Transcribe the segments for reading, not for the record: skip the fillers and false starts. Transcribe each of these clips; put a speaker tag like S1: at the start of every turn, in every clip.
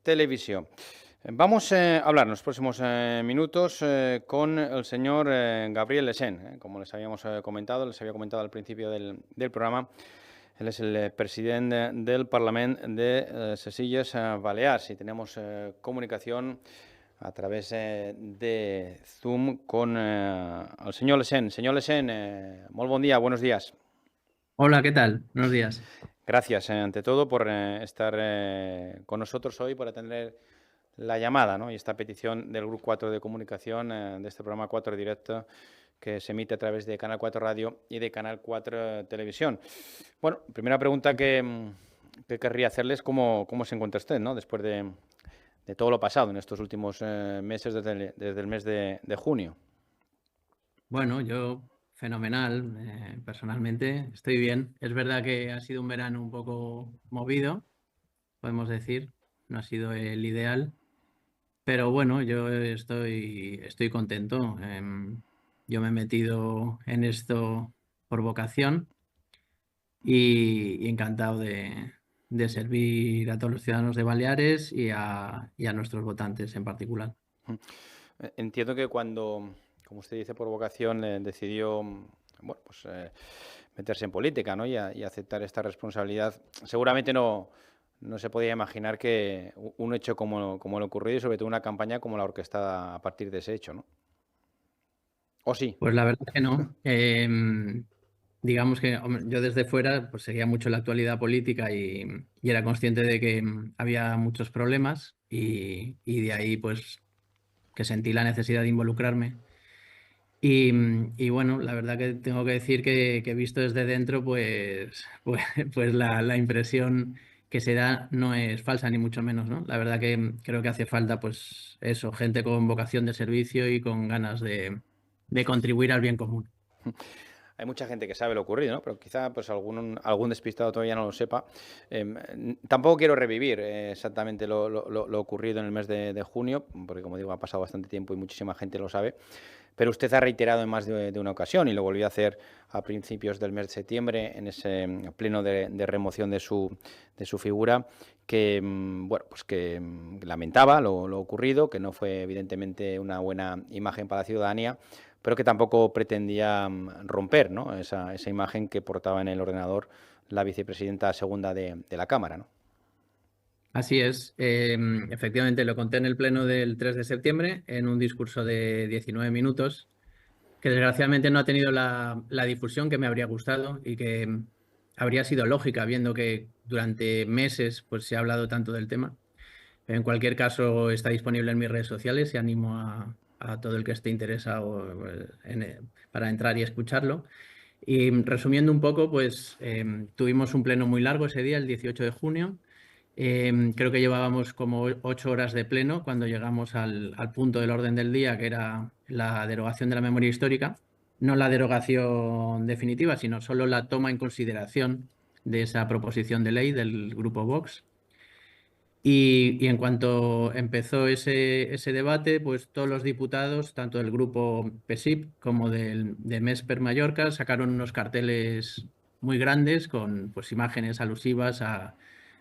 S1: Televisión. Vamos a hablar en los próximos minutos con el señor Gabriel Lesén. Como les habíamos comentado, les había comentado al principio del programa, él es el presidente del Parlamento de ses Illes Balears y tenemos comunicación a través de Zoom con el señor Lesén. Señor Lesén, muy buen día, buenos días.
S2: Hola, ¿qué tal? Buenos días.
S1: Gracias, ante todo, por estar con nosotros hoy, por atender la llamada, ¿no? Y esta petición del Grupo 4 de Comunicación, de este programa 4 Directo, que se emite a través de Canal 4 Radio y de Canal 4 Televisión. Bueno, primera pregunta que querría hacerles, ¿cómo se encuentra usted, ¿no? Después de todo lo pasado en estos últimos meses, desde el mes de junio.
S2: Bueno, yo fenomenal, personalmente estoy bien. Es verdad que ha sido un verano un poco movido, podemos decir, no ha sido el ideal, pero bueno, yo estoy contento. Yo me he metido en esto por vocación y encantado de servir a todos los ciudadanos de Baleares y a nuestros votantes en particular.
S1: Entiendo que cuando, como usted dice, por vocación decidió bueno, pues, meterse en política, ¿no? Y aceptar esta responsabilidad, seguramente no se podía imaginar que un hecho como lo ocurrido y sobre todo una campaña como la orquestada a partir de ese hecho, ¿no? ¿O sí?
S2: Pues la verdad que no. Digamos que hombre, yo desde fuera pues seguía mucho la actualidad política y era consciente de que había muchos problemas y de ahí pues que sentí la necesidad de involucrarme. Y bueno, la verdad que tengo que decir que visto desde dentro pues la impresión que se da no es falsa ni mucho menos, ¿no? La verdad que creo que hace falta pues eso, gente con vocación de servicio y con ganas de contribuir al bien común.
S1: Hay mucha gente que sabe lo ocurrido, ¿no? Pero quizá pues algún despistado todavía no lo sepa. Tampoco quiero revivir exactamente lo ocurrido en el mes de junio, porque como digo, ha pasado bastante tiempo y muchísima gente lo sabe. Pero usted ha reiterado en más de una ocasión y lo volvió a hacer a principios del mes de septiembre en ese pleno de remoción de su figura que bueno pues que lamentaba lo ocurrido, que no fue evidentemente una buena imagen para la ciudadanía, pero que tampoco pretendía romper, ¿no? esa imagen que portaba en el ordenador la vicepresidenta segunda de la Cámara, ¿no?
S2: Así es. Efectivamente, lo conté en el pleno del 3 de septiembre en un discurso de 19 minutos, que desgraciadamente no ha tenido la difusión que me habría gustado y que habría sido lógica, viendo que durante meses pues, se ha hablado tanto del tema. En cualquier caso, está disponible en mis redes sociales y animo a todo el que esté interesado para entrar y escucharlo. Y resumiendo un poco, pues tuvimos un pleno muy largo ese día, el 18 de junio. Creo que llevábamos como 8 horas de pleno cuando llegamos al punto del orden del día, que era la derogación de la memoria histórica. No la derogación definitiva, sino solo la toma en consideración de esa proposición de ley del grupo Vox. Y en cuanto empezó ese debate, pues todos los diputados, tanto del grupo PSIP como de MES per Mallorca, sacaron unos carteles muy grandes con pues, imágenes alusivas a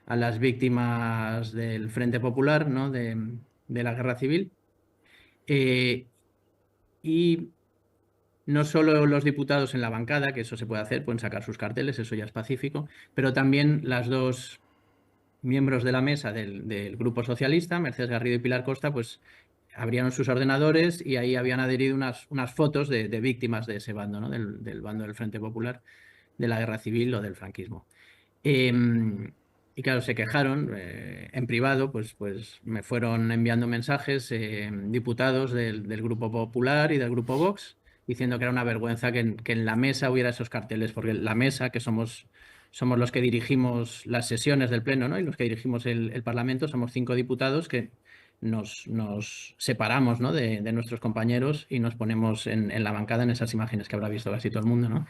S2: las víctimas del Frente Popular, ¿no? de la Guerra Civil. Eh, y no solo los diputados en la bancada, que eso se puede hacer, pueden sacar sus carteles, eso ya es pacífico, pero también las dos miembros de la mesa del Grupo Socialista, Mercedes Garrido y Pilar Costa, pues abrieron sus ordenadores y ahí habían adherido unas fotos de víctimas de ese bando, ¿no? Del bando del Frente Popular, de la Guerra Civil o del franquismo. Eh, y claro, se quejaron en privado, pues me fueron enviando mensajes diputados del Grupo Popular y del Grupo Vox, diciendo que era una vergüenza que en la mesa hubiera esos carteles, porque la mesa, que somos los que dirigimos las sesiones del Pleno, ¿no? Y los que dirigimos el Parlamento, somos 5 diputados que nos separamos, ¿no? de nuestros compañeros y nos ponemos en la bancada en esas imágenes que habrá visto casi todo el mundo, ¿no?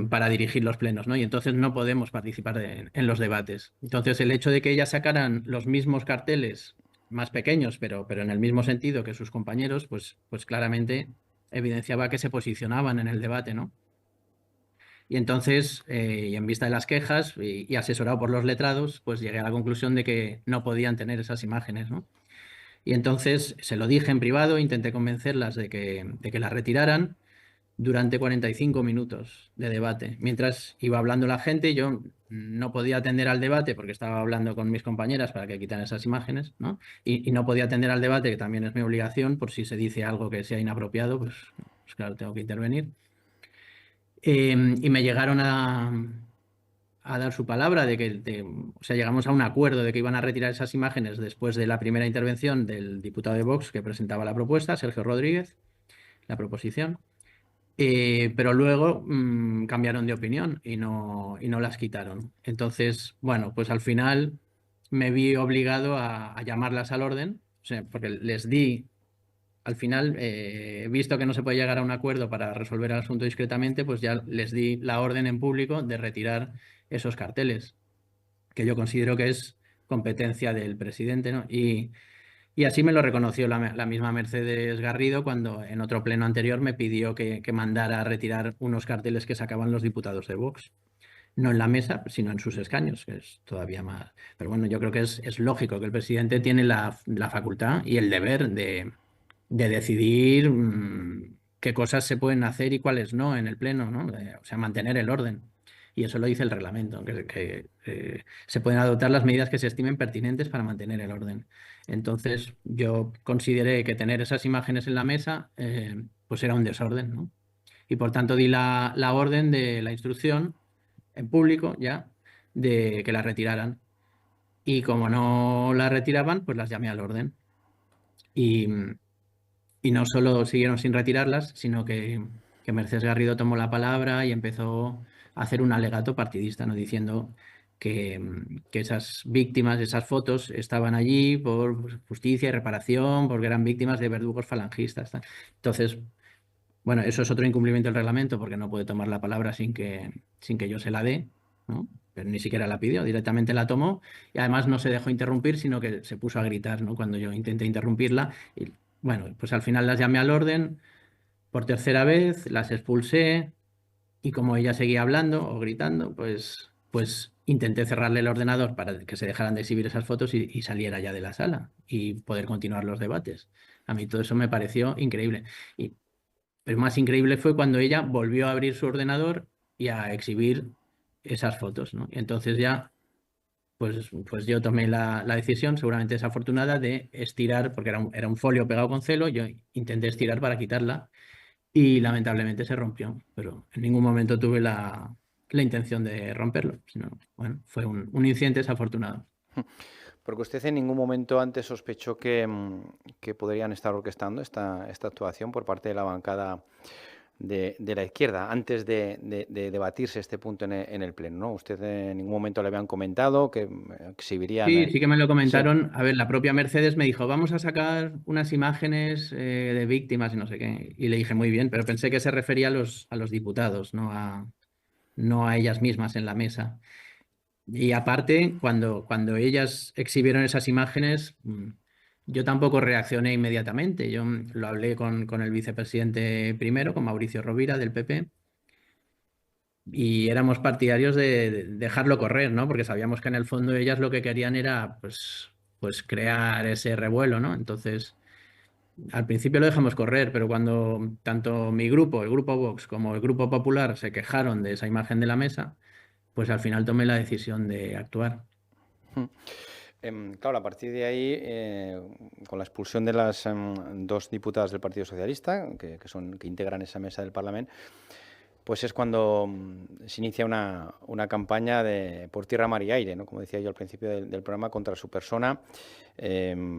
S2: Para dirigir los plenos, ¿no? Y entonces no podemos participar en los debates. Entonces, el hecho de que ellas sacaran los mismos carteles, más pequeños, pero en el mismo sentido que sus compañeros, pues claramente evidenciaba que se posicionaban en el debate, ¿no? Y entonces, y en vista de las quejas y asesorado por los letrados, pues llegué a la conclusión de que no podían tener esas imágenes, ¿no? Y entonces se lo dije en privado, intenté convencerlas de que las retiraran durante 45 minutos de debate. Mientras iba hablando la gente, yo no podía atender al debate porque estaba hablando con mis compañeras para que quitaran esas imágenes, ¿no? Y no podía atender al debate, que también es mi obligación, por si se dice algo que sea inapropiado, pues claro, tengo que intervenir. Y me llegaron a dar su palabra o sea, llegamos a un acuerdo de que iban a retirar esas imágenes después de la primera intervención del diputado de Vox que presentaba la propuesta, Sergio Rodríguez, la proposición. Pero luego cambiaron de opinión y no las quitaron. Entonces, bueno, pues al final me vi obligado a llamarlas al orden, o sea, porque les di, al final, visto que no se puede llegar a un acuerdo para resolver el asunto discretamente, pues ya les di la orden en público de retirar esos carteles, que yo considero que es competencia del presidente, ¿no? Y así me lo reconoció la misma Mercedes Garrido cuando en otro pleno anterior me pidió que mandara a retirar unos carteles que sacaban los diputados de Vox. No en la mesa, sino en sus escaños, que es todavía más. Pero bueno, yo creo que es lógico que el presidente tiene la facultad y el deber de decidir qué cosas se pueden hacer y cuáles no en el pleno, ¿no? O sea, mantener el orden. Y eso lo dice el reglamento, que se pueden adoptar las medidas que se estimen pertinentes para mantener el orden. Entonces, yo consideré que tener esas imágenes en la mesa, pues era un desorden, ¿no? Y por tanto di la orden de la instrucción en público ya de que las retiraran. Y como no las retiraban, pues las llamé al orden. Y, y no solo siguieron sin retirarlas, sino que Mercedes Garrido tomó la palabra y empezó a hacer un alegato partidista, ¿no? Diciendo que esas víctimas, esas fotos, estaban allí por justicia y reparación, porque eran víctimas de verdugos falangistas. Tal. Entonces, bueno, eso es otro incumplimiento del reglamento, porque no puede tomar la palabra sin que yo se la dé, ¿no? Pero ni siquiera la pidió, directamente la tomó y además no se dejó interrumpir, sino que se puso a gritar, ¿no? Cuando yo intenté interrumpirla. Y, bueno, pues al final las llamé al orden por tercera vez, las expulsé y como ella seguía hablando o gritando, pues intenté cerrarle el ordenador para que se dejaran de exhibir esas fotos y saliera ya de la sala y poder continuar los debates. A mí todo eso me pareció increíble. Y pero más increíble fue cuando ella volvió a abrir su ordenador y a exhibir esas fotos, ¿no? Y entonces ya, pues yo tomé la decisión, seguramente desafortunada, de estirar, porque era un folio pegado con celo, yo intenté estirar para quitarla y lamentablemente se rompió, pero en ningún momento tuve la intención de romperlo, sino, bueno, fue un incidente desafortunado.
S1: Porque usted en ningún momento antes sospechó que, que podrían estar orquestando esta actuación por parte de la bancada de la izquierda, antes de debatirse este punto en el Pleno, ¿no? Usted en ningún momento le habían comentado que exhibirían...
S2: Sí, sí que me lo
S1: sí.
S2: comentaron. A ver, la propia Mercedes me dijo, vamos a sacar unas imágenes de víctimas y no sé qué. Y le dije, muy bien, pero pensé que se refería a los diputados, no a ellas mismas en la mesa. Y aparte, cuando ellas exhibieron esas imágenes, yo tampoco reaccioné inmediatamente. Yo lo hablé con el vicepresidente primero, con Mauricio Rovira del PP, y éramos partidarios de dejarlo correr, ¿no? Porque sabíamos que en el fondo ellas lo que querían era, pues crear ese revuelo, ¿no? Entonces, al principio lo dejamos correr, pero cuando tanto mi grupo, el grupo Vox, como el grupo Popular se quejaron de esa imagen de la mesa, pues al final tomé la decisión de actuar.
S1: Claro, a partir de ahí, con la expulsión de las dos diputadas del Partido Socialista, que integran esa mesa del Parlamento, pues es cuando se inicia una campaña por tierra, mar y aire, ¿no? Como decía yo al principio del programa, contra su persona.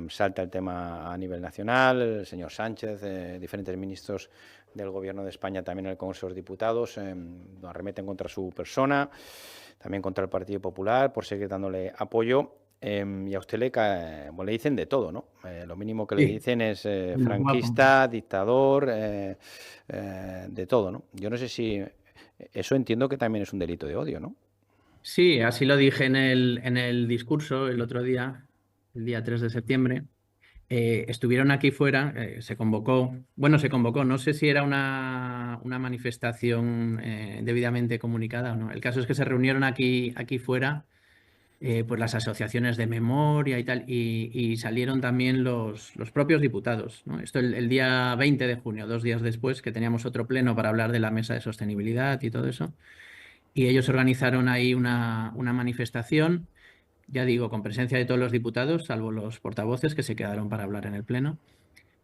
S1: Salta el tema a nivel nacional, el señor Sánchez, diferentes ministros del Gobierno de España también en el Congreso de los Diputados arremeten contra su persona, también contra el Partido Popular por seguir dándole apoyo. Y a usted le dicen de todo, ¿no? Lo mínimo que le
S2: Sí,
S1: dicen es
S2: el guapo.
S1: franquista, dictador, de todo, ¿no? Yo no sé si eso entiendo que también es un delito de odio, ¿no?
S2: Sí, así lo dije en el discurso el otro día, el día 3 de septiembre. estuvieron aquí fuera, se convocó, no sé si era una manifestación debidamente comunicada o no. El caso es que se reunieron aquí fuera pues las asociaciones de memoria y tal, y salieron también los propios diputados, ¿no? Esto el día 20 de junio, 2 días después, que teníamos otro pleno para hablar de la mesa de sostenibilidad y todo eso, y ellos organizaron ahí una manifestación, ya digo, con presencia de todos los diputados, salvo los portavoces que se quedaron para hablar en el pleno.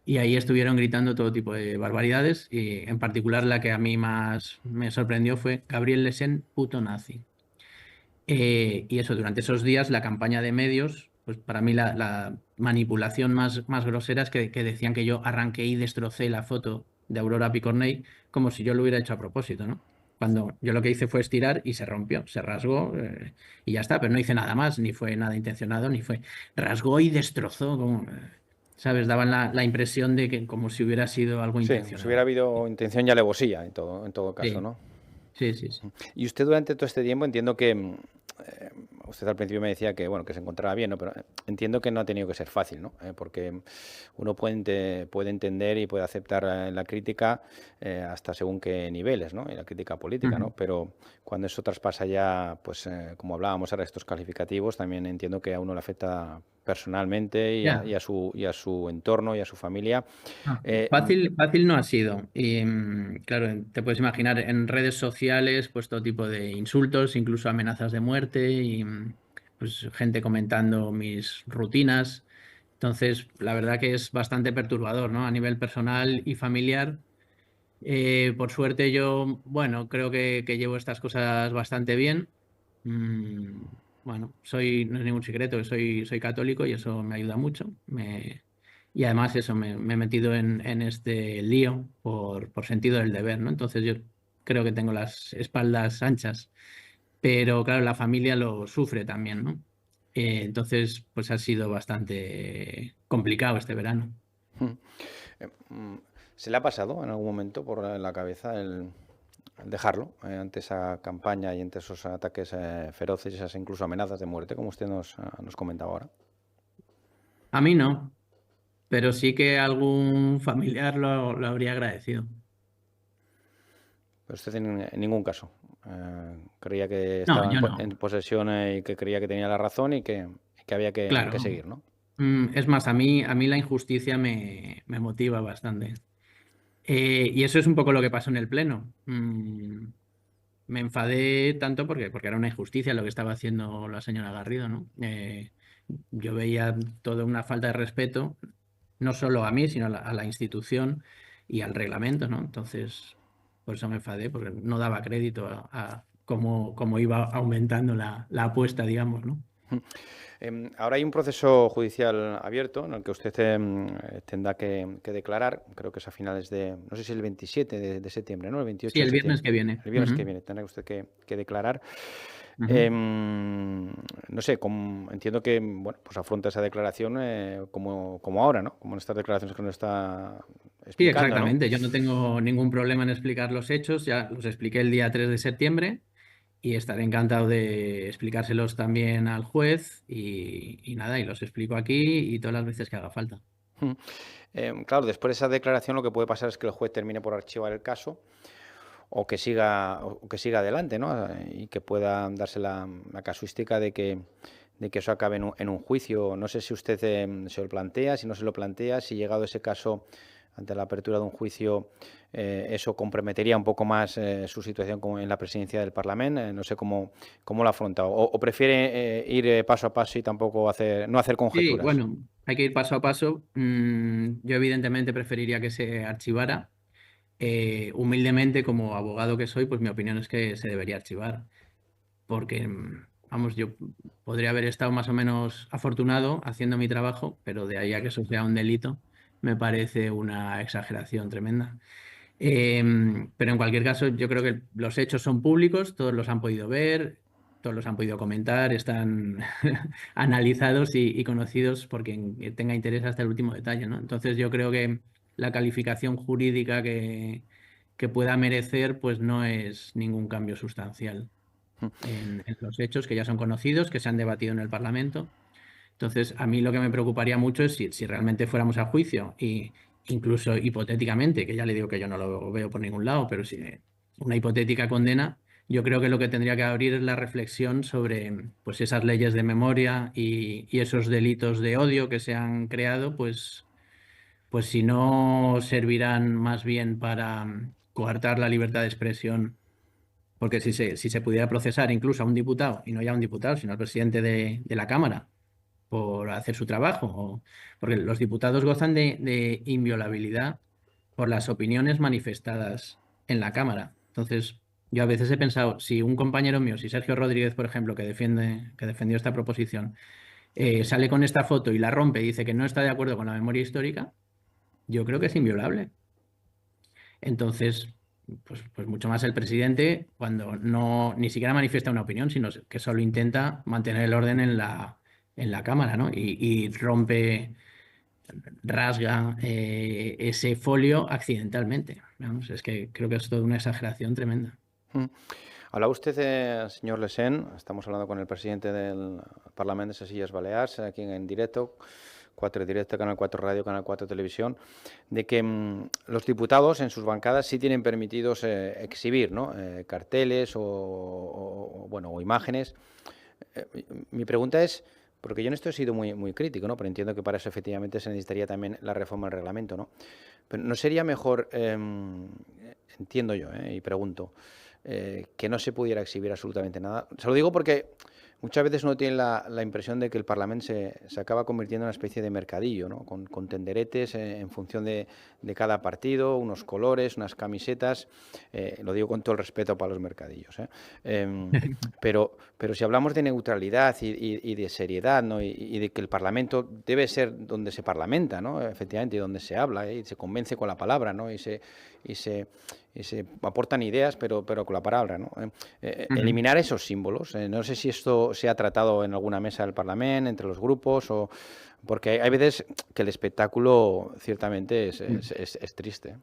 S2: Y ahí estuvieron gritando todo tipo de barbaridades, y en particular la que a mí más me sorprendió fue Gabriel Lesén, puto nazi. Y eso, durante esos días, la campaña de medios, pues para mí la manipulación más grosera es que decían que yo arranqué y destrocé la foto de Aurora Picornell como si yo lo hubiera hecho a propósito, ¿no? Cuando yo lo que hice fue estirar y se rompió, se rasgó y ya está, pero no hice nada más, ni fue nada intencionado, ni fue. Rasgó y destrozó, como, ¿sabes? Daban la impresión de que como si hubiera sido algo
S1: Sí, si hubiera
S2: intencionado.
S1: habido intención y alevosía en todo caso,
S2: Sí,
S1: ¿no?
S2: sí, sí, sí.
S1: Y usted durante todo este tiempo entiendo que usted al principio me decía que bueno que se encontraba bien, ¿no? Pero entiendo que no ha tenido que ser fácil, ¿no? Porque uno puede entender y puede aceptar la crítica hasta según qué niveles, ¿no? Y la crítica política, ¿no?
S2: Ujú.
S1: Pero cuando eso traspasa ya, pues como hablábamos ahora, estos calificativos, también entiendo que a uno le afecta personalmente
S2: Ya.
S1: y a su entorno y a su familia.
S2: Ah,
S1: Eh,
S2: fácil no ha sido. Y claro, te puedes imaginar en redes sociales, pues todo tipo de insultos, incluso amenazas de muerte y pues gente comentando mis rutinas. Entonces, la verdad que es bastante perturbador, ¿no? A nivel personal y familiar. Por suerte yo, bueno, creo que llevo estas cosas bastante bien. Mm, bueno, no es ningún secreto que soy católico y eso me ayuda mucho. Y además eso, me he metido en este lío por sentido del deber, ¿no? Entonces yo creo que tengo las espaldas anchas, pero claro, la familia lo sufre también, ¿no? Entonces, pues ha sido bastante complicado este verano.
S1: Eh, mm, ¿Se le ha pasado en algún momento por la cabeza el dejarlo ante esa campaña y ante esos ataques feroces y esas incluso amenazas de muerte, como usted nos comentaba ahora?
S2: A mí no, pero sí que algún familiar lo habría agradecido.
S1: Pero usted en ningún caso creía que
S2: No,
S1: estaba
S2: yo
S1: en
S2: no.
S1: posesión y que creía que tenía la razón y que había que
S2: Claro.
S1: seguir, ¿no?
S2: Es más, a mí la injusticia me motiva bastante. Y eso es un poco lo que pasó en el Pleno. Me enfadé tanto porque era una injusticia lo que estaba haciendo la señora Garrido, ¿no? Yo veía toda una falta de respeto, no solo a mí, sino a la institución y al reglamento, ¿no? Entonces, por eso me enfadé, porque no daba crédito a cómo iba aumentando la apuesta, digamos, ¿no?
S1: Ahora hay un proceso judicial abierto en el que usted tendrá que declarar, creo que es a finales de, no sé si el 27 de septiembre, ¿no? El
S2: Sí,
S1: 28 de
S2: el viernes
S1: septiembre.
S2: que viene.
S1: El viernes que
S2: Ujú,
S1: viene tendrá usted que declarar.
S2: ujú.
S1: No sé, entiendo que bueno, pues afronta esa declaración como ahora, ¿no? Como en estas declaraciones que nos está
S2: Sí,
S1: explicando, ¿no?
S2: exactamente. Yo no tengo ningún problema en explicar los hechos. Ya los expliqué el día 3 de septiembre y estaré encantado de explicárselos también al juez y nada, y los explico aquí y todas las veces que haga falta.
S1: Mm. Claro, después de esa declaración lo que puede pasar es que el juez termine por archivar el caso o que siga adelante, ¿no? Y que pueda darse la casuística de que eso acabe en un juicio. No sé si usted se lo plantea, si no se lo plantea, si llegado ese caso ante la apertura de un juicio, eso comprometería un poco más su situación como en la presidencia del Parlamento. No sé cómo lo afronta. O prefiere ir paso a paso y tampoco no hacer
S2: Sí,
S1: conjeturas.
S2: bueno, hay que ir paso a paso. Yo evidentemente preferiría que se archivara. Humildemente, como abogado que soy, pues mi opinión es que se debería archivar, porque, vamos, yo podría haber estado más o menos afortunado haciendo mi trabajo, pero de ahí a que eso sea un delito, me parece una exageración tremenda. Pero en cualquier caso, yo creo que los hechos son públicos, todos los han podido ver, todos los han podido comentar, están analizados y conocidos por quien tenga interés hasta el último detalle, ¿no? Entonces yo creo que la calificación jurídica que pueda merecer, pues no es ningún cambio sustancial en los hechos que ya son conocidos, que se han debatido en el Parlamento Entonces, a mí lo que me preocuparía mucho es si realmente fuéramos a juicio y incluso hipotéticamente, que ya le digo que yo no lo veo por ningún lado, pero si una hipotética condena, yo creo que lo que tendría que abrir es la reflexión sobre pues, esas leyes de memoria y esos delitos de odio que se han creado, pues si no servirán más bien para coartar la libertad de expresión, porque si se pudiera procesar incluso a un diputado, y no ya a un diputado, sino al presidente de la Cámara, por hacer su trabajo, porque los diputados gozan de inviolabilidad por las opiniones manifestadas en la Cámara. Entonces, yo a veces he pensado, si un compañero mío, si Sergio Rodríguez, por ejemplo, que defendió esta proposición, sale con esta foto y la rompe y dice que no está de acuerdo con la memoria histórica, yo creo que es inviolable. Entonces, pues mucho más el presidente cuando no ni siquiera manifiesta una opinión, sino que solo intenta mantener el orden en la Cámara, ¿no? Y rompe, rasga ese folio accidentalmente. Vamos, es que creo que es toda una exageración tremenda.
S1: Mm. Hablaba usted, señor Lesén, estamos hablando con el presidente del Parlamento de les Illes Balears, aquí en directo, 4 Directo, Canal 4 Radio, Canal 4 Televisión, de que los diputados en sus bancadas sí tienen permitidos exhibir, ¿no? Carteles bueno, o imágenes. Mi pregunta es, porque yo en esto he sido muy crítico, ¿no? Pero entiendo que para eso efectivamente se necesitaría también la reforma del reglamento, ¿no? Pero ¿no sería mejor, entiendo yo, y pregunto, que no se pudiera exhibir absolutamente nada? Se lo digo porque muchas veces uno tiene la impresión de que el Parlamento se acaba convirtiendo en una especie de mercadillo, ¿no? Con tenderetes en función de cada partido, unos colores, unas camisetas. Lo digo con todo el respeto para los mercadillos, ¿eh? Pero si hablamos de neutralidad y de seriedad, ¿no? Y de que el Parlamento debe ser donde se parlamenta, ¿no? Efectivamente, y donde se habla, y se convence con la palabra, ¿no? Y se aportan ideas, pero con la palabra, ¿no? Eliminar esos símbolos. No sé si esto se ha tratado en alguna mesa del Parlamento, entre los grupos, porque hay veces que el espectáculo ciertamente es triste.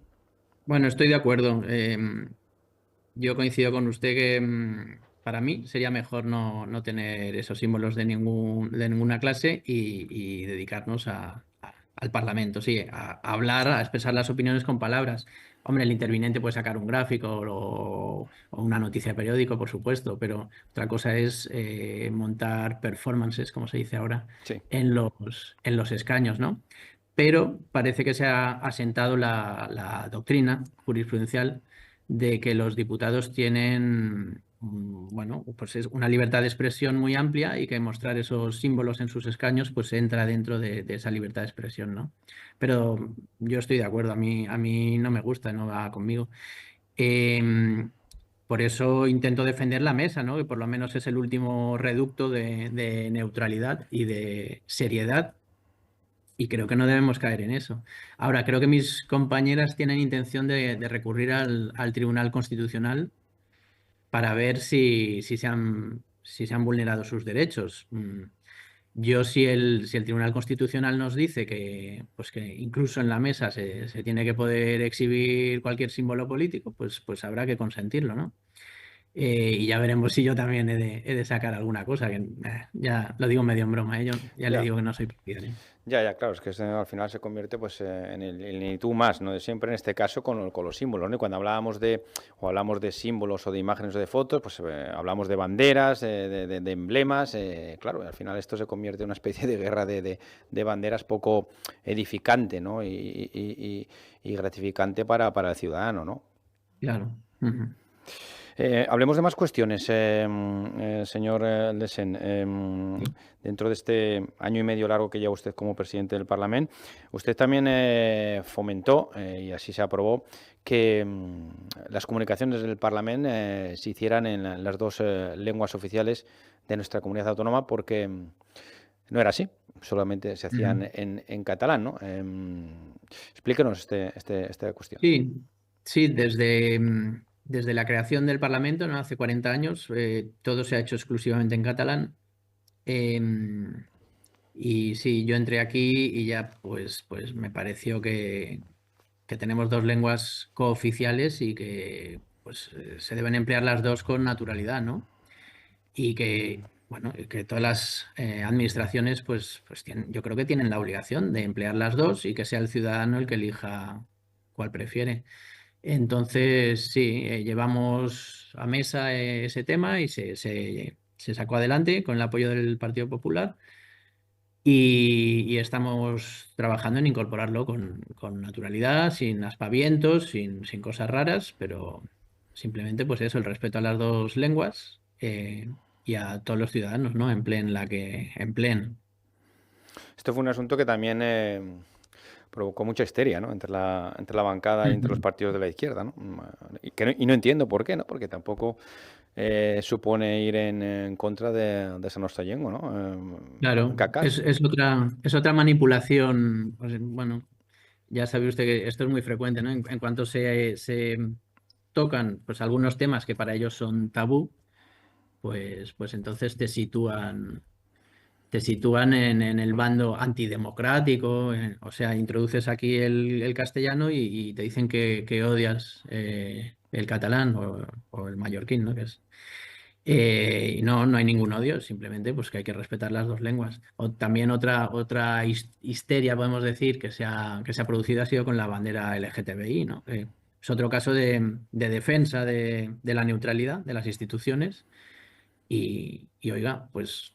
S2: Bueno, estoy de acuerdo. Yo coincido con usted que para mí sería mejor no tener esos símbolos de ninguna clase y dedicarnos al Parlamento, sí, a hablar, a expresar las opiniones con palabras. Hombre, el interviniente puede sacar un gráfico o una noticia de periódico, por supuesto, pero otra cosa es montar performances, como se dice ahora,
S1: Sí.
S2: en los escaños, ¿no? Pero parece que se ha asentado la doctrina jurisprudencial de que los diputados tienen, bueno, pues es una libertad de expresión muy amplia y que mostrar esos símbolos en sus escaños pues entra dentro de esa libertad de expresión, ¿no? Pero yo estoy de acuerdo, a mí no me gusta, no va conmigo. Em, por eso intento defender la mesa, ¿no? Que por lo menos es el último reducto de neutralidad y de seriedad y creo que no debemos caer en eso. Ahora, creo que mis compañeras tienen intención de recurrir al Tribunal Constitucional para ver si se han vulnerado sus derechos. Yo, si el Tribunal Constitucional nos dice pues que incluso en la mesa se tiene que poder exhibir cualquier símbolo político, pues habrá que consentirlo, ¿no? Y ya veremos si yo también he de sacar alguna cosa, que ya lo digo medio en broma, yo ya le
S1: Ya.
S2: digo que no soy partidario.
S1: Ya, claro, es que al final se convierte pues en el ni tú más, ¿no? De siempre, en este caso, con los símbolos, ¿no? Y cuando hablamos de símbolos o de imágenes o de fotos, pues hablamos de banderas, de emblemas, claro, y al final esto se convierte en una especie de guerra de banderas poco edificante, ¿no? Y gratificante para el ciudadano, ¿no?
S2: Claro. Ujú.
S1: Hablemos de más cuestiones, señor Lesen.
S2: Sí.
S1: Dentro de este año y medio largo que lleva usted como presidente del Parlamento, usted también fomentó, y así se aprobó, que las comunicaciones del Parlamento se hicieran en las dos lenguas oficiales de nuestra comunidad autónoma, porque no era así, solamente se hacían
S2: Ujú.
S1: en catalán, ¿no? Explíquenos esta cuestión.
S2: Sí, sí, desde la creación del Parlamento, ¿no? Hace 40 años, todo se ha hecho exclusivamente en catalán. Em, y sí, yo entré aquí y ya pues me pareció que tenemos dos lenguas cooficiales y que pues se deben emplear las dos con naturalidad, ¿no? Y que bueno, que todas las administraciones, pues yo creo que tienen la obligación de emplear las dos y que sea el ciudadano el que elija cuál prefiere. Entonces, sí, llevamos a mesa ese tema y se sacó adelante con el apoyo del Partido Popular y estamos trabajando en incorporarlo con naturalidad, sin aspavientos, sin cosas raras, pero simplemente pues eso, el respeto a las dos lenguas y a todos los ciudadanos, ¿no? Empleen la que empleen.
S1: Esto fue un asunto que también provocó mucha histeria, ¿no? Entre la bancada y entre los
S2: Ujú.
S1: partidos de la izquierda, ¿no? Y no entiendo por qué, ¿no? Porque tampoco supone ir en contra de esa nostra llengua, ¿no? En
S2: Claro,
S1: cap cas.
S2: es otra manipulación. Pues, bueno, ya sabe usted que esto es muy frecuente, ¿no? En cuanto se tocan pues algunos temas que para ellos son tabú, pues entonces te sitúan en el bando antidemocrático, o sea, introduces aquí el castellano y te dicen que odias el catalán o el mallorquín, ¿no? Y no hay ningún odio, simplemente pues que hay que respetar las dos lenguas. O también otra histeria, podemos decir, que se ha producido ha sido con la bandera LGTBI, ¿no? Es otro caso de defensa de la neutralidad de las instituciones y oiga, pues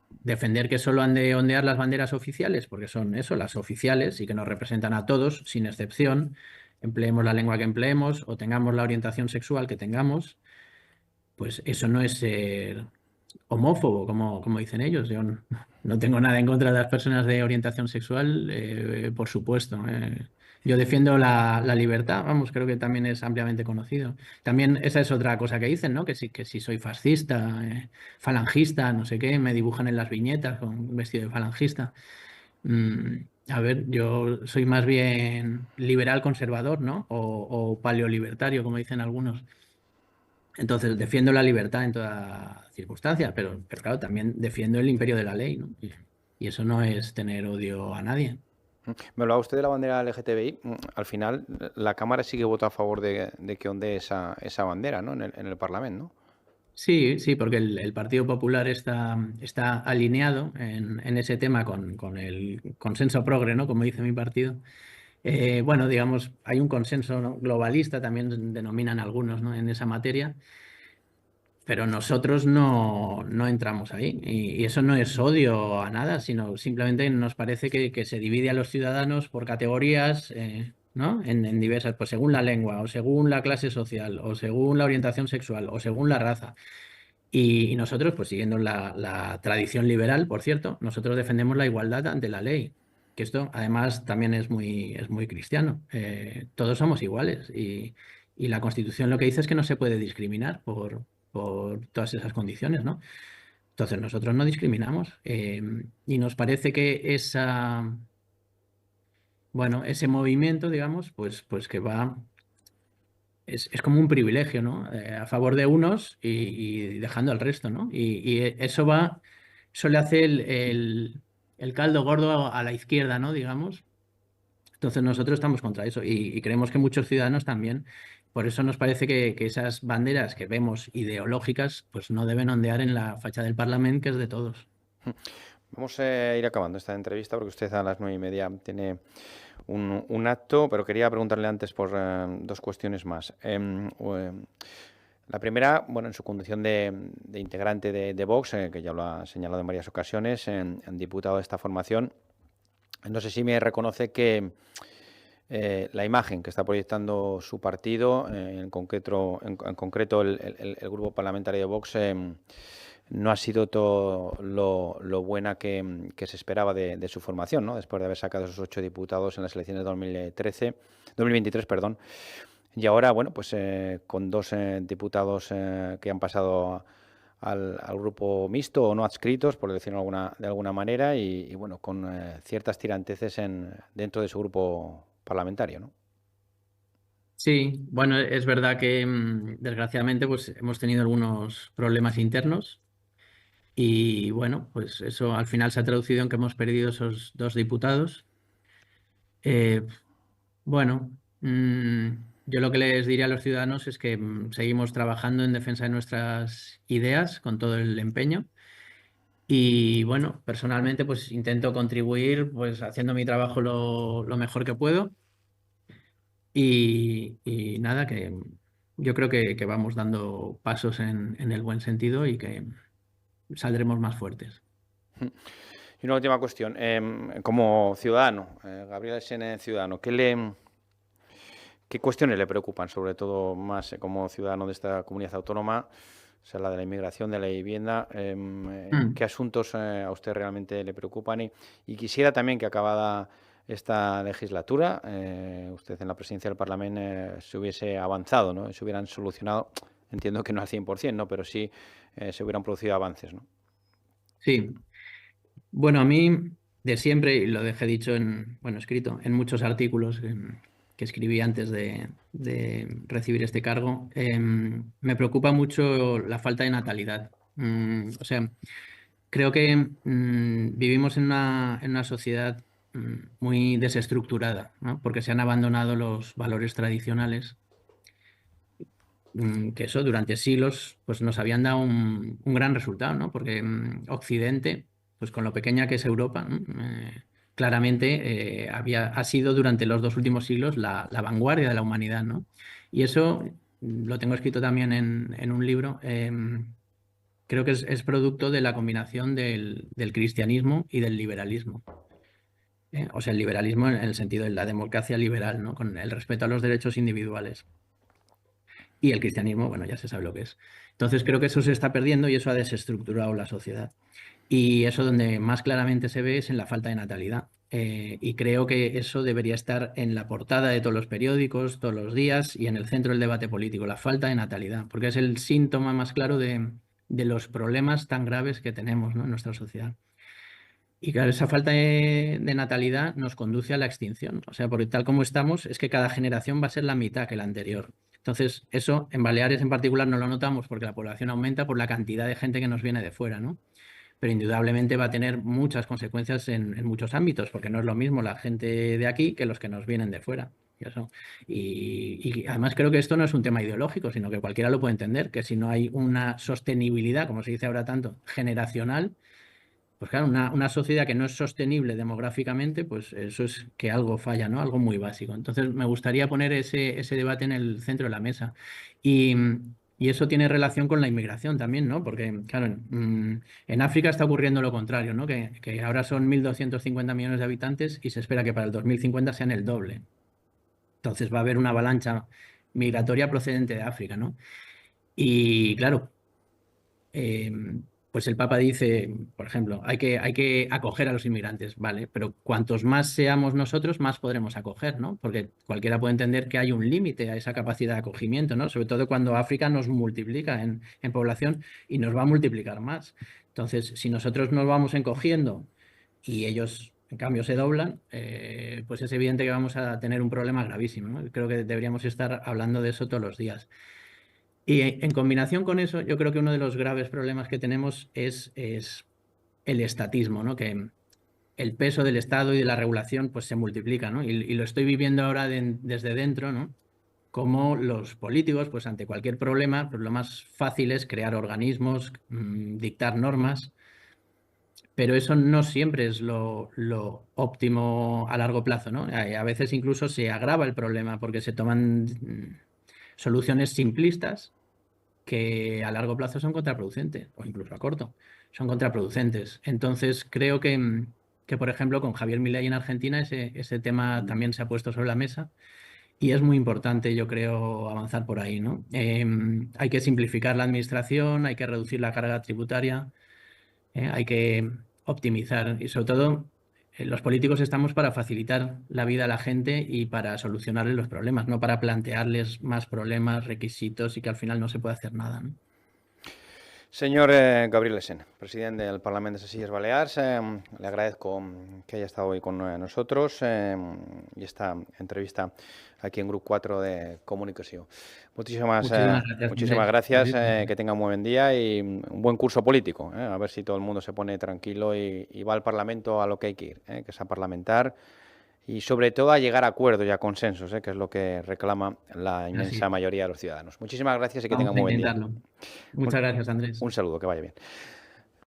S2: defender que solo han de ondear las banderas oficiales, porque son eso, las oficiales, y que nos representan a todos, sin excepción, empleemos la lengua que empleemos o tengamos la orientación sexual que tengamos, pues eso no es ser homófobo, como dicen ellos. Yo no tengo nada en contra de las personas de orientación sexual, por supuesto. Yo defiendo la libertad, vamos, creo que también es ampliamente conocido. También esa es otra cosa que dicen, ¿no? Que si soy fascista, falangista, no sé qué, me dibujan en las viñetas con un vestido de falangista. Mm, a ver, yo soy más bien liberal conservador, ¿no? O paleolibertario, como dicen algunos. Entonces, defiendo la libertad en toda circunstancia, pero claro, también defiendo el imperio de la ley, ¿no? Y eso no es tener odio a nadie.
S1: Me hablaba usted de la bandera LGTBI. Al final, la Cámara sí que votó a favor de que ondee esa bandera, ¿no? En el Parlamento, ¿no?
S2: Sí, sí, porque el Partido Popular está alineado en ese tema con el consenso progre, ¿no? Como dice mi partido. Bueno, digamos, hay un consenso, ¿no? Globalista, también denominan algunos, ¿no? En esa materia. Pero nosotros no entramos ahí. Y eso no es odio a nada, sino simplemente nos parece que se divide a los ciudadanos por categorías, ¿no? En diversas, pues según la lengua, o según la clase social, o según la orientación sexual, o según la raza. Y nosotros, pues siguiendo la tradición liberal, por cierto, nosotros defendemos la igualdad ante la ley. Que esto, además, también es muy cristiano. Todos somos iguales. Y la Constitución lo que dice es que no se puede discriminar por todas esas condiciones, ¿no? Entonces nosotros no discriminamos y nos parece que bueno, ese movimiento, digamos, pues que es como un privilegio, ¿no? A favor de unos y dejando al resto, ¿no? Y eso le hace el caldo gordo a la izquierda, ¿no? Digamos. Entonces nosotros estamos contra eso y creemos que muchos ciudadanos también. Por eso nos parece que esas banderas que vemos ideológicas, pues no deben ondear en la fachada del Parlamento, que es de todos.
S1: Vamos a ir acabando esta entrevista porque usted a las 9:30 tiene un acto, pero quería preguntarle antes por dos cuestiones más. La primera, bueno, en su condición de integrante de Vox, que ya lo ha señalado en varias ocasiones, en diputado de esta formación, no sé si me reconoce que la imagen que está proyectando su partido, en concreto el grupo parlamentario de Vox, no ha sido todo lo buena que se esperaba de su formación, ¿no? Después de haber sacado esos 8 diputados en las elecciones de 2023, perdón. Y ahora, bueno, pues con dos diputados que han pasado al grupo mixto o no adscritos, por decirlo de alguna manera, y bueno, con ciertas tiranteces dentro de su grupo parlamentario, ¿no?
S2: Sí, bueno, es verdad que desgraciadamente pues hemos tenido algunos problemas internos y bueno, pues eso al final se ha traducido en que hemos perdido esos dos diputados. Eh, Bueno, yo lo que les diría a los ciudadanos es que seguimos trabajando en defensa de nuestras ideas con todo el empeño Y bueno, personalmente pues intento contribuir pues haciendo mi trabajo lo mejor que puedo y nada, que yo creo que vamos dando pasos en el buen sentido y que saldremos más fuertes.
S1: Y una última cuestión, como ciudadano, Gabriel Sene, ciudadano, ¿qué cuestiones le preocupan, sobre todo más como ciudadano de esta comunidad autónoma? O sea, la de la inmigración, de la vivienda,
S2: Mm.
S1: ¿qué asuntos a usted realmente le preocupan? Y quisiera también que acabada esta legislatura, usted en la presidencia del Parlamento se hubiese avanzado, ¿no? Se hubieran solucionado, entiendo que no al 100%, ¿no? Pero sí se hubieran producido avances, ¿no?
S2: Sí, bueno, a mí de siempre, y lo dejé dicho bueno, escrito en muchos artículos que escribí antes de recibir este cargo, me preocupa mucho la falta de natalidad. O sea, creo que vivimos en una sociedad muy desestructurada, ¿no? Porque se han abandonado los valores tradicionales, que eso durante siglos pues nos habían dado un gran resultado, ¿no? Porque Occidente, pues con lo pequeña que es Europa, ¿no? Claramente ha sido durante los 2 últimos siglos la vanguardia de la humanidad, ¿no? Y eso lo tengo escrito también en un libro. Creo que es producto de la combinación del cristianismo y del liberalismo. O sea, el liberalismo en el sentido de la democracia liberal, ¿no? Con el respeto a los derechos individuales. Y el cristianismo, bueno, ya se sabe lo que es. Entonces creo que eso se está perdiendo y eso ha desestructurado la sociedad. Y eso donde más claramente se ve es en la falta de natalidad. Y creo que eso debería estar en la portada de todos los periódicos, todos los días y en el centro del debate político, la falta de natalidad, porque es el síntoma más claro de los problemas tan graves que tenemos, ¿no? En nuestra sociedad. Y claro, esa falta de natalidad nos conduce a la extinción. O sea, porque tal como estamos, es que cada generación va a ser la mitad que la anterior. Entonces, eso en Baleares en particular no lo notamos porque la población aumenta por la cantidad de gente que nos viene de fuera, ¿no? Pero indudablemente va a tener muchas consecuencias en muchos ámbitos, porque no es lo mismo la gente de aquí que los que nos vienen de fuera. Y eso. Y además creo que esto no es un tema ideológico, sino que cualquiera lo puede entender, que si no hay una sostenibilidad, como se dice ahora tanto, generacional, pues claro, una sociedad que no es sostenible demográficamente, pues eso es que algo falla, ¿no? Algo muy básico. Entonces, me gustaría poner ese debate en el centro de la mesa. Y, y eso tiene relación con la inmigración también, ¿no? Porque, claro, en África está ocurriendo lo contrario, ¿no? Que ahora son 1.250 millones de habitantes y se espera que para el 2050 sean el doble. Entonces, va a haber una avalancha migratoria procedente de África, ¿no? Y claro, eh, pues el Papa dice, por ejemplo, hay que acoger a los inmigrantes, ¿vale? Pero cuantos más seamos nosotros, más podremos acoger, ¿no? Porque cualquiera puede entender que hay un límite a esa capacidad de acogimiento, ¿no? Sobre todo cuando África nos multiplica en población y nos va a multiplicar más. Entonces, si nosotros nos vamos encogiendo y ellos, en cambio, se doblan, pues es evidente que vamos a tener un problema gravísimo, ¿no? Creo que deberíamos estar hablando de eso todos los días. Y en combinación con eso, yo creo que uno de los graves problemas que tenemos es el estatismo, ¿no? Que el peso del Estado y de la regulación pues se multiplica, ¿no? Y lo estoy viviendo ahora desde dentro, ¿no? Como los políticos, pues ante cualquier problema, pues lo más fácil es crear organismos, dictar normas, pero eso no siempre es lo óptimo a largo plazo, ¿no? A veces incluso se agrava el problema porque se toman soluciones simplistas que a largo plazo son contraproducentes, o incluso a corto, son contraproducentes. Entonces, creo que por ejemplo, con Javier Milei en Argentina, ese tema también se ha puesto sobre la mesa y es muy importante, yo creo, avanzar por ahí, ¿no? Hay que simplificar la administración, hay que reducir la carga tributaria, hay que optimizar y sobre todo los políticos estamos para facilitar la vida a la gente y para solucionarles los problemas, no para plantearles más problemas, requisitos y que al final no se puede hacer nada, ¿no?
S1: Señor Gabriel Lesen, presidente del Parlamento de las Illes Baleares, le agradezco que haya estado hoy con nosotros y esta entrevista aquí en Grupo 4 de Comunicación.
S2: Muchísimas gracias,
S1: Muchísimas
S2: Andrés.
S1: gracias, que tenga un muy buen día y un buen curso político. A ver si todo el mundo se pone tranquilo y va al Parlamento a lo que hay que ir, que es a parlamentar y sobre todo a llegar a acuerdos y a consensos, que es lo que reclama la
S2: Así
S1: inmensa
S2: es.
S1: mayoría de los ciudadanos. Muchísimas gracias y que tenga
S2: Vamos
S1: un
S2: a
S1: muy buen día.
S2: intentarlo.
S1: Un,
S2: Muchas gracias, Andrés.
S1: un saludo, que vaya bien.